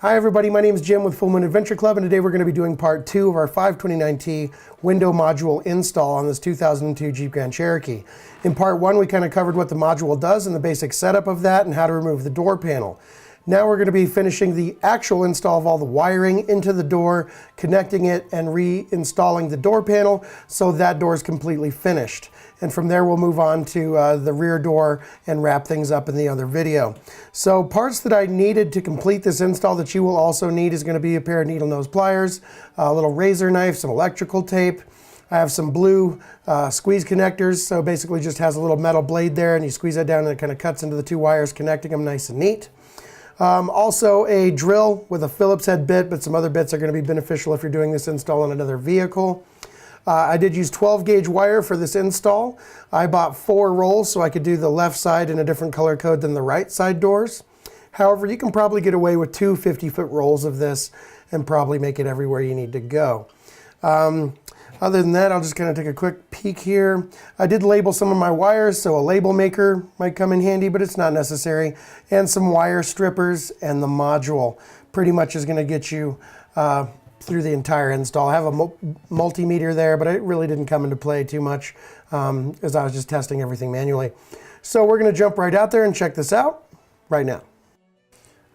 Hi everybody, my name is Jim with Full Moon Adventure Club, and today we're going to be doing part 2 of our 529T window module install on this 2002 Jeep Grand Cherokee. In part 1 we kind of covered what the module does and the basic setup of that and how to remove the door panel. Now we're going to be finishing the actual install of all the wiring into the door, connecting it and reinstalling the door panel so that door is completely finished. And from there we'll move on to the rear door and wrap things up in the other video. So parts that I needed to complete this install that you will also need is going to be a pair of needle nose pliers, a little razor knife, some electrical tape. I have some blue squeeze connectors, so basically just has a little metal blade there and you squeeze that down and it kind of cuts into the two wires, connecting them nice and neat. Also a drill with a Phillips head bit, but some other bits are going to be beneficial if you're doing this install on another vehicle. I did use 12 gauge wire for this install. I bought 4 rolls so I could do the left side in a different color code than the right side doors. However, you can probably get away with 2 50-foot rolls of this and probably make it everywhere you need to go. Other than that, I'll just kind of take a quick peek here. I did label some of my wires, so a label maker might come in handy, but it's not necessary. And some wire strippers, and the module pretty much is going to get you through the entire install. I have a multimeter there, but it really didn't come into play too much as I was just testing everything manually. So we're going to jump right out there and check this out right now.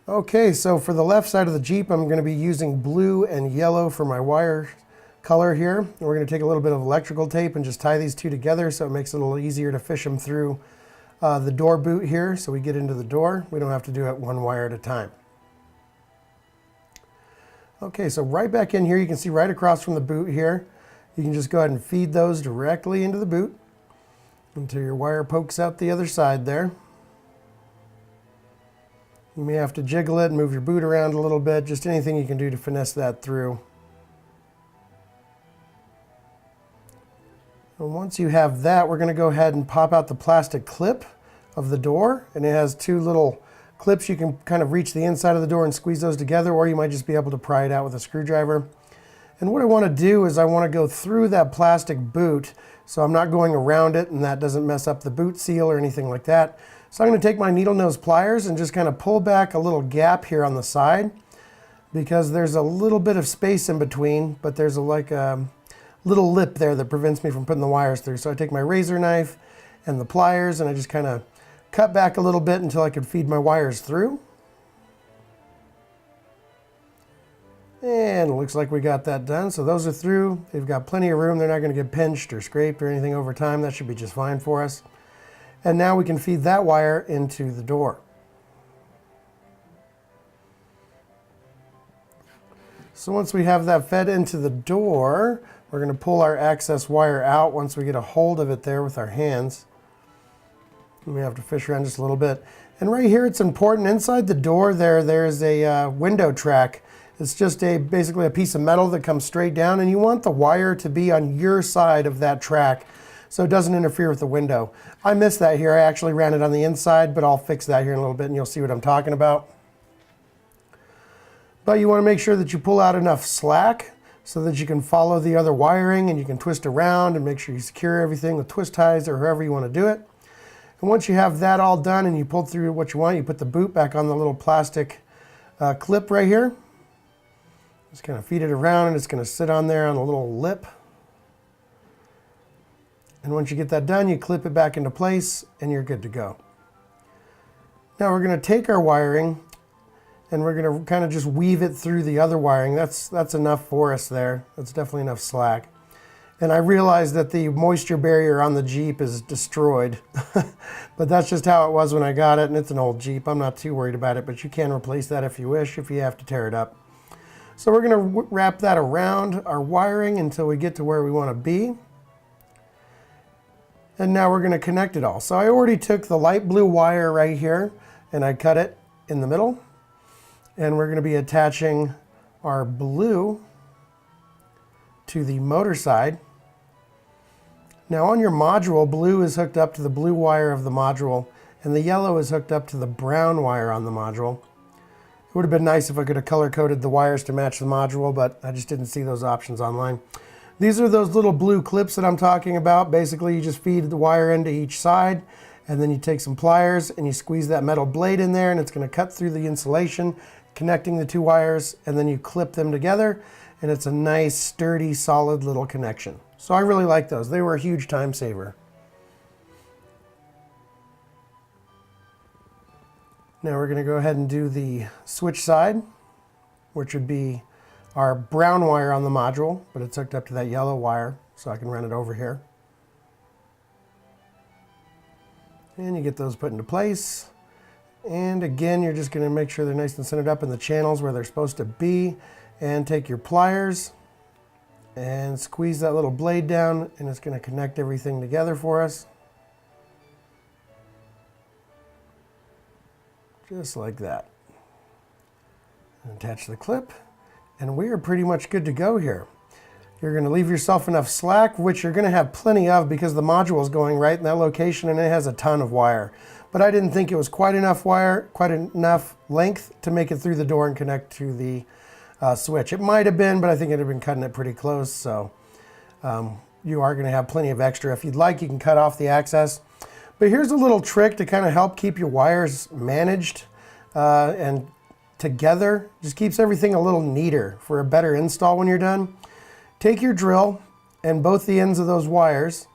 Okay, so for the left side of the Jeep, I'm going to be using blue and yellow for my wire color here. And we're going to take a little bit of electrical tape and just tie these two together so it makes it a little easier to fish them through the door boot here so we get into the door. We don't have to do it one wire at a time. Okay, so right back in here, you can see right across from the boot here, you can just go ahead and feed those directly into the boot until your wire pokes out the other side there. You may have to jiggle it and move your boot around a little bit, just anything you can do to finesse that through. And once you have that, we're going to go ahead and pop out the plastic clip of the door, and it has 2 little clips. You can kind of reach the inside of the door and squeeze those together, or you might just be able to pry it out with a screwdriver. And what I want to do is I want to go through that plastic boot, so I'm not going around it and that doesn't mess up the boot seal or anything like that. So I'm going to take my needle nose pliers and just kind of pull back a little gap here on the side, because there's a little bit of space in between, but there's like a little lip there that prevents me from putting the wires through. So I take my razor knife and the pliers and I just kind of cut back a little bit until I could feed my wires through. And it looks like we got that done. So those are through. They've got plenty of room. They're not going to get pinched or scraped or anything over time. That should be just fine for us. And now we can feed that wire into the door. So once we have that fed into the door, we're going to pull our access wire out once we get a hold of it there with our hands. We have to fish around just a little bit. And right here, it's important. Inside the door there's a window track. It's just basically a piece of metal that comes straight down, and you want the wire to be on your side of that track so it doesn't interfere with the window. I missed that here. I actually ran it on the inside, but I'll fix that here in a little bit and you'll see what I'm talking about. But you want to make sure that you pull out enough slack so that you can follow the other wiring and you can twist around and make sure you secure everything with twist ties or however you want to do it. And once you have that all done and you pulled through what you want, you put the boot back on the little plastic clip right here. Just kind of feed it around and it's going to sit on there on a little lip. And once you get that done, you clip it back into place and you're good to go. Now we're going to take our wiring and we're going to kind of just weave it through the other wiring. That's enough for us there. That's definitely enough slack. And I realize that the moisture barrier on the Jeep is destroyed, but that's just how it was when I got it, and it's an old Jeep. I'm not too worried about it, but you can replace that if you wish, if you have to tear it up. So we're going to wrap that around our wiring until we get to where we want to be. And now we're going to connect it all. So I already took the light blue wire right here, and I cut it in the middle. And we're going to be attaching our blue to the motor side. Now on your module, blue is hooked up to the blue wire of the module, and the yellow is hooked up to the brown wire on the module. It would have been nice if I could have color-coded the wires to match the module, but I just didn't see those options online. These are those little blue clips that I'm talking about. Basically, you just feed the wire into each side, and then you take some pliers and you squeeze that metal blade in there, and it's going to cut through the insulation connecting the two wires, and then you clip them together, and it's a nice, sturdy, solid little connection. So I really like those. They were a huge time saver. Now we're going to go ahead and do the switch side, which would be our brown wire on the module, but it's hooked up to that yellow wire, so I can run it over here. And you get those put into place. And again, you're just going to make sure they're nice and centered up in the channels where they're supposed to be. And take your pliers and squeeze that little blade down, and it's going to connect everything together for us. Just like that. And attach the clip, and we are pretty much good to go here. You're going to leave yourself enough slack, which you're going to have plenty of because the module is going right in that location and it has a ton of wire. But I didn't think it was quite enough wire, quite enough length to make it through the door and connect to the switch. It might have been, but I think it had been cutting it pretty close, so you are going to have plenty of extra. If you'd like, you can cut off the access. But here's a little trick to kind of help keep your wires managed and together. Just keeps everything a little neater for a better install when you're done. Take your drill and both the ends of those wires,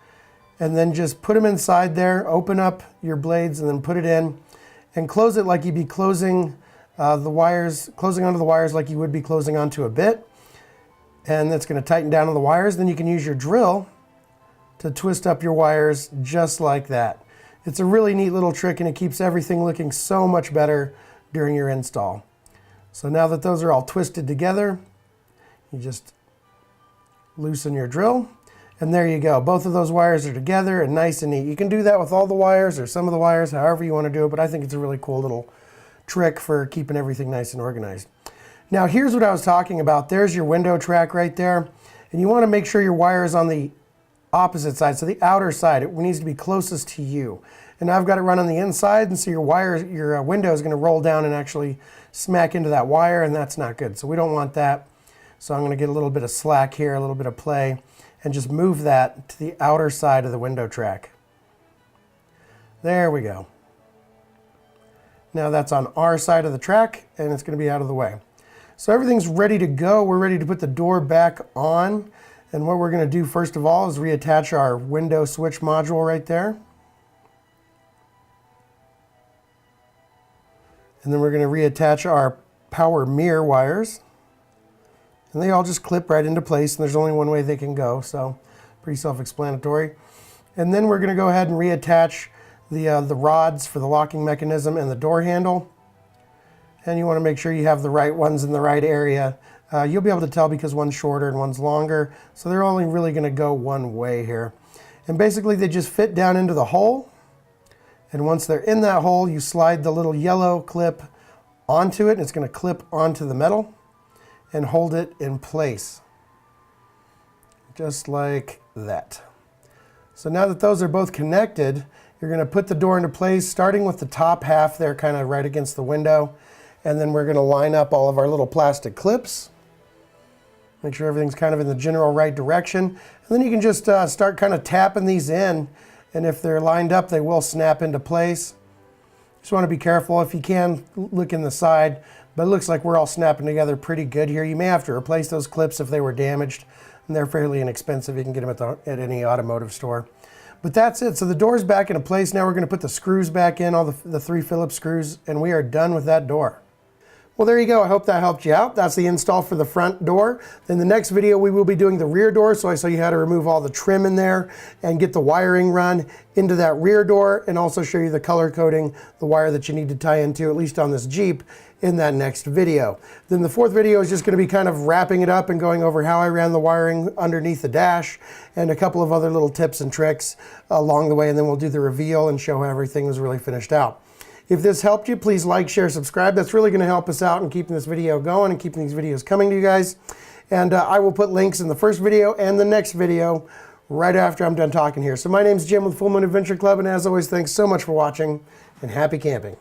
and then just put them inside there, open up your blades, and then put it in, and close it like you'd be closing the wires, closing onto the wires like you would be closing onto a bit. And that's going to tighten down on the wires. Then you can use your drill to twist up your wires just like that. It's a really neat little trick, and it keeps everything looking so much better during your install. So now that those are all twisted together, you just loosen your drill, and there you go. Both of those wires are together and nice and neat. You can do that with all the wires or some of the wires, however you want to do it, but I think it's a really cool little trick for keeping everything nice and organized. Now here's what I was talking about. There's your window track right there, and you want to make sure your wire is on the opposite side, so the outer side. It needs to be closest to you. And I've got it run on the inside, and so your window is going to roll down and actually smack into that wire, and that's not good. So we don't want that. So I'm going to get a little bit of slack here, a little bit of play, and just move that to the outer side of the window track. There we go. Now that's on our side of the track, and it's going to be out of the way. So everything's ready to go. We're ready to put the door back on. And what we're going to do first of all is reattach our window switch module right there. And then we're going to reattach our power mirror wires. And they all just clip right into place, and there's only one way they can go, so pretty self-explanatory. And then we're going to go ahead and reattach the rods for the locking mechanism and the door handle. And you want to make sure you have the right ones in the right area. You'll be able to tell because one's shorter and one's longer, so they're only really going to go one way here. And basically they just fit down into the hole, and once they're in that hole, you slide the little yellow clip onto it, and it's going to clip onto the metal and hold it in place. Just like that. So now that those are both connected, you're going to put the door into place, starting with the top half there, kind of right against the window. And then we're going to line up all of our little plastic clips. Make sure everything's kind of in the general right direction. And then you can just start kind of tapping these in. And if they're lined up, they will snap into place. Just want to be careful. If you can, look in the side. But it looks like we're all snapping together pretty good here. You may have to replace those clips if they were damaged. And they're fairly inexpensive. You can get them at any automotive store. But that's it. So the door's back into place. Now we're going to put the screws back in, all the 3 Phillips screws, and we are done with that door. Well, there you go. I hope that helped you out. That's the install for the front door. In the next video, we will be doing the rear door. So I show you how to remove all the trim in there and get the wiring run into that rear door, and also show you the color coding, the wire that you need to tie into, at least on this Jeep, in that next video. Then the 4th video is just going to be kind of wrapping it up and going over how I ran the wiring underneath the dash and a couple of other little tips and tricks along the way, and then we'll do the reveal and show how everything was really finished out. If this helped you, please like, share, subscribe. That's really going to help us out in keeping this video going and keeping these videos coming to you guys. And I will put links in the first video and the next video right after I'm done talking here. So my name's Jim with Full Moon Adventure Club, and as always, thanks so much for watching, and happy camping.